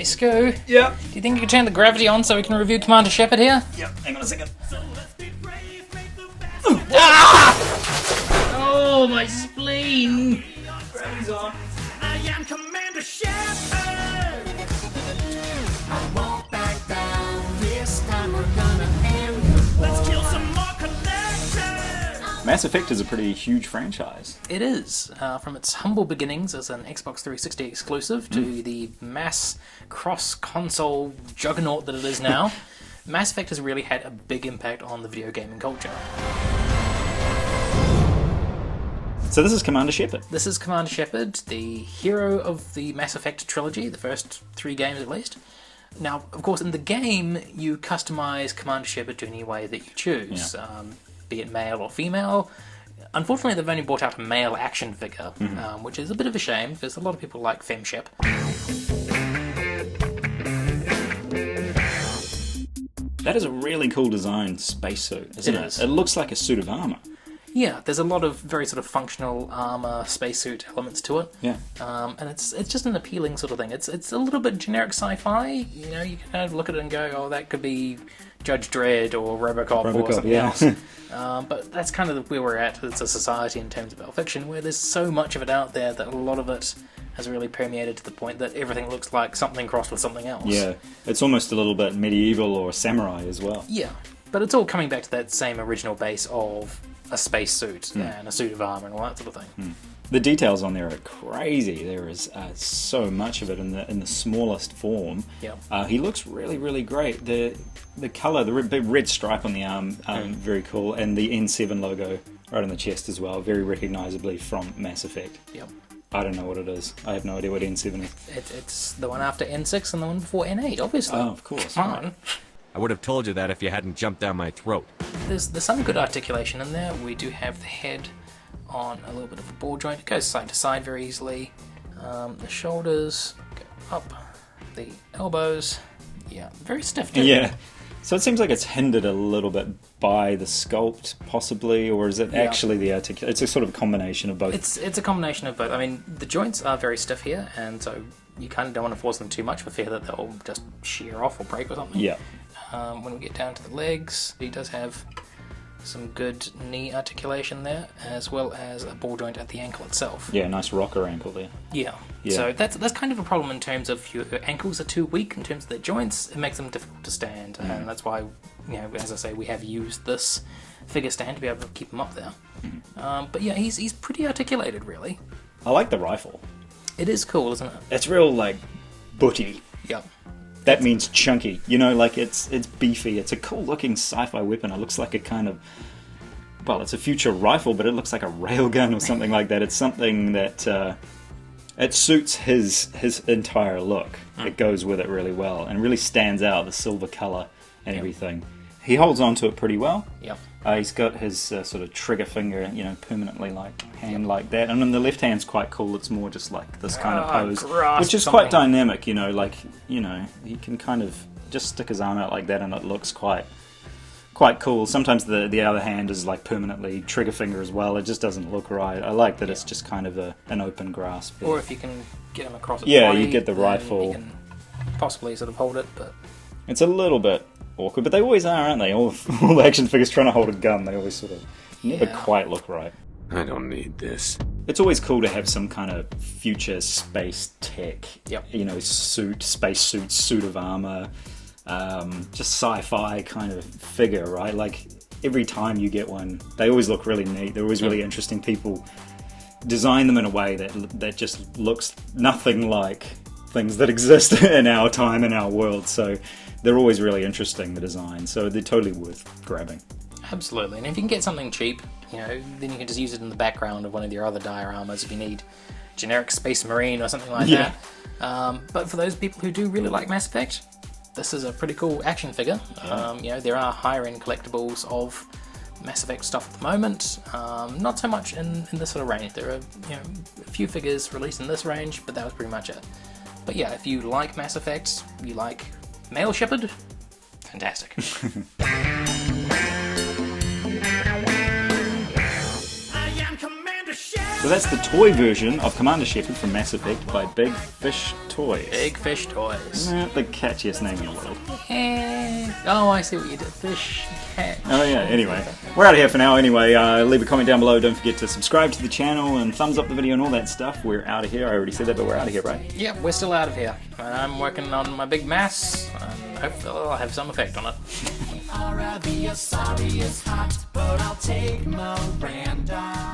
Hey, Sku. Yeah. Do you think you could turn the gravity on so we can review Commander Shepard here? Yep, hang on a second. Oh, my spleen! Gravity's on. I am Commander Shepard. I won't back down. This time we're gonna end the war. Let's kill some more collectors. Mass Effect is a pretty huge franchise. It is. From its humble beginnings as an Xbox 360 exclusive to the mass cross-console juggernaut that it is now, Mass Effect has really had a big impact on the video gaming culture. So this is Commander Shepard. This is Commander Shepard, the hero of the Mass Effect trilogy, the first 3 games at least. Now, of course, in the game, you customize Commander Shepard to any way that you choose, be it male or female. Unfortunately, they've only brought out a male action figure, which is a bit of a shame, because a lot of people like FemShep. That is a really cool design spacesuit, isn't it? It is. It looks like a suit of armour. Yeah, there's a lot of very sort of functional armor, spacesuit elements to it. Yeah. And it's just an appealing sort of thing. It's a little bit generic sci-fi. You know, you can kind of look at it and go, oh, that could be Judge Dredd or Robocop or something else. But that's kind of where we're at as a society in terms of our fiction, where there's so much of it out there that a lot of it has really permeated to the point that everything looks like something crossed with something else. Yeah, it's almost a little bit medieval or samurai as well. Yeah, but it's all coming back to that same original base of a spacesuit and a suit of armor and all that sort of thing. The details on there are crazy. There is so much of it in the smallest form. Yep. He looks really, really great. The colour, the big red stripe on the arm, very cool, and the N7 logo right on the chest as well, very recognisably from Mass Effect. Yep. I don't know what it is. I have no idea what N7 is. It's the one after N6 and the one before N8, obviously. Oh, of course. Come right. on. I would have told you that if you hadn't jumped down my throat. There's some good articulation in there. We do have the head on a little bit of a ball joint. It goes side to side very easily. The shoulders go up. The elbows, very stiff too. Yeah. So it seems like it's hindered a little bit by the sculpt, possibly, or is it actually the articulation? It's a sort of combination of both. It's a combination of both. I mean, the joints are very stiff here, and so you kind of don't want to force them too much for fear that they'll just shear off or break or something. Yeah. When we get down to the legs, he does have some good knee articulation there, as well as a ball joint at the ankle itself. Yeah, nice rocker ankle there. Yeah. Yeah. So that's kind of a problem in terms of your ankles are too weak in terms of their joints. It makes them difficult to stand, and that's why, as I say, we have used this figure stand to be able to keep them up there. But yeah, he's pretty articulated, really. I like the rifle. It is cool, isn't it? It's real, like, booty. Yep. That means chunky. You know, like, it's beefy. It's a cool-looking sci-fi weapon. It looks like a kind of... Well, it's a future rifle, but it looks like a railgun or something like that. It's something that... it suits his entire look. It goes with it really well and really stands out, the silver colour and everything. He holds on to it pretty well. Yep. He's got his sort of trigger finger, permanently hand like that. And then the left hand's quite cool. It's more just like this kind of pose, which is quite dynamic. He can kind of just stick his arm out like that, and it looks quite cool. Sometimes the other hand is like permanently trigger finger as well. It just doesn't look right. I like that it's just kind of an open grasp. Or if you can get him across his yeah, body, you get the then rifle. you can possibly sort of hold it, but It's a little bit awkward, but they always are, aren't they? All the action figures trying to hold a gun, they always sort of never quite look right. I don't need this. It's always cool to have some kind of future space tech, space suit of armor, just sci-fi kind of figure, right? Like, every time you get one, they always look really neat. They're always really interesting. People design them in a way that just looks nothing like things that exist in our time, in our world. So they're always really interesting, the design. So they're totally worth grabbing. absolutely. And if you can get something cheap, then you can just use it in the background of one of your other dioramas if you need generic Space Marine or something like that. But for those people who do really like Mass Effect, this is a pretty cool action figure. There are higher end collectibles of Mass Effect stuff at the moment. Not so much in this sort of range. There are a few figures released in this range, but that was pretty much it. But yeah, if you like Mass Effect, you like male Shepard, fantastic. I am Commander Shepard. So that's the toy version of Commander Shepard from Mass Effect by Big Fish Toys. Big Fish Toys. Not the catchiest name in the world. Oh, I see what you did. Fish, catch. Oh yeah, anyway. We're out of here for now anyway. Leave a comment down below. Don't forget to subscribe to the channel and thumbs up the video and all that stuff. We're out of here. I already said that, but we're out of here, right? Yep, we're still out of here. I'm working on my big mass, and hopefully I'll have some effect on it. Arabia, sorry it's hot, but I'll take Miranda.